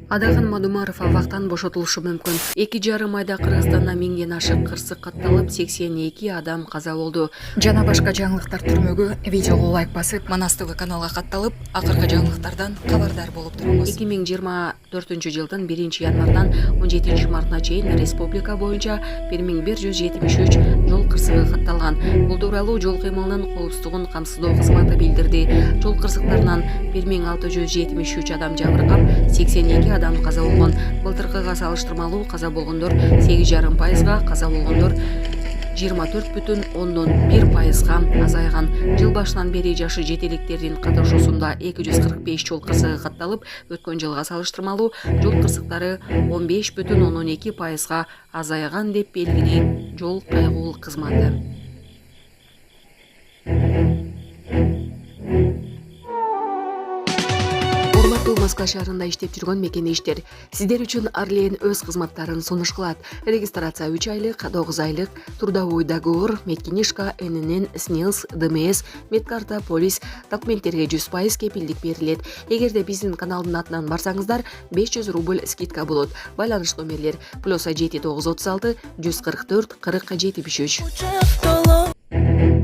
Адаган Мадумаров абактан бошотулушу мүмкүн. 2,5 айда Кыргызстанда 1000ден ашык кырсык катталып, 82 адам каза болду. Жана башка жаңылыктар түрмөгү видеого лайк басып, Манас ТВ каналга катталып, акыркы жаңылыктардан кабардар болуп туруңуз. 2024 жылдын 1 январдан 17 мартына чейин республика боюнча 1173 жол кырсыгы катталган. Бул тууралуу жол кыймылынын коопсуздугун камсыздоо кызматы билдирди. Жол кырсыктарынан 1673 адам жабыркап, 82 адам каза болгон. Былтыркыга салыштырмалуу каза болгондор 8,5%, каза болгондор 24,1%га азайган. Жыл башынан бери жашы жетеликтердин катышуусунда 245 жол кырсыгы катталып, өткөн жылга салыштырмалуу жол кырсыктары 15,2%га азайган деп белгилейт жол кайгуулук кызматы. Москва шаарында иштеп жүргөн мекендештер, сиздер үчүн Арлен өз кызматтарын сунуш кылат. Регистрация 3 айлык, 9 айлык, трудовой договор, медкинишка, ННН, СНИЛС, ДМС, медкарта, полис документтерге 100% кепилдик берилет. Эгерде биздин каналдын атынан барсаңыздар, 500 рубль скидка болот. Байланыш номерлер +7 936 144 40 73.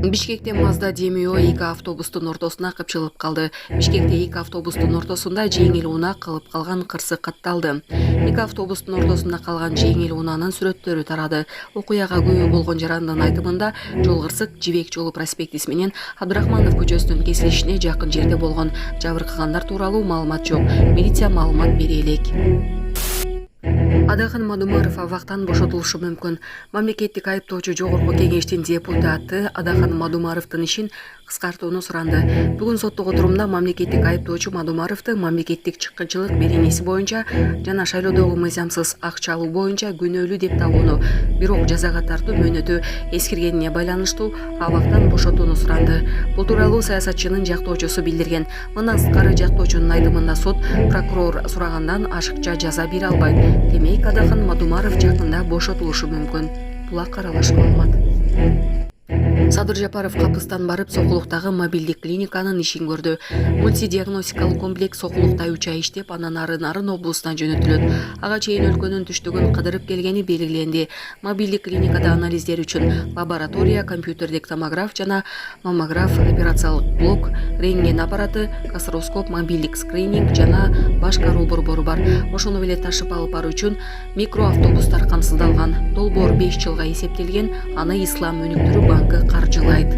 Бишкекте Мазда Демио 2 автобустун ортосуна кыпчылып калды. Бишкекте 2 автобустун ортосунда жеңил унаа кылып калган кырсык катталды. 2 автобустун ортосунда калган жеңил унаанын сүрөттөрү тарады. Окуяга күбө болгон жарандын айтымында жол кырсык Жибек жолу проспектиси менен Абдрахманов көчөсүнүн кесилишине жакын жерде болгон. Жабыркагандар тууралуу маалымат жок. Милиция маалымат бере элек. Адаган Мадумаров абактан бошотулушу мүмкүн. Мамлекеттик айыптоочу жогорку кеңештин депутаты Адаган Мадумаровдун ишин кыскартууну суранды. Бүгүн соттук отурумда мамлекеттик айыптоочу Мадумаровду мамлекеттик чыккынчылык беренеси боюнча жана шайлоодогу мыйзамсыз акча алуу боюнча күнөөлүү деп табууну, бирок жазага тартуу мөөнөтү эскиргенине байланыштуу абактан бошотууну суранды. Бул тууралуу саясатчынын жактоочусу билдирген. Мындан сырткары жактоочунун айтымында сот прокурор сурагандан ашыкча жаза бере албайт. Демек, Адаган Мадумаров жакында бошотулушу мүмкүн. Булак аралаш маалымат. Садыр Жапаров капыстан барып Сокулуктагы мобилдик клиниканын ишин көрдү. Мультидиагностикалык комплекс Сокулукта 3 ай иштеп, анан Нарын облусуна жөнөтүлөт. Ага чейин өлкөнүн түштүгүн кыдырып келгени белгиленди. Мобилдик клиникада анализдер үчүн лаборатория, компьютердик томограф жана маммограф, операциялык блок, рентген аппараты, гастроскоп, мобилдик скрининг жана баш кароо борбору бар. Ошону эле ташып алып баруу үчүн микроавтобустар камсыздалган. Долбоор 5 жылга эсептелген, аны Ислам өнүктүрүү банкы каржылайт.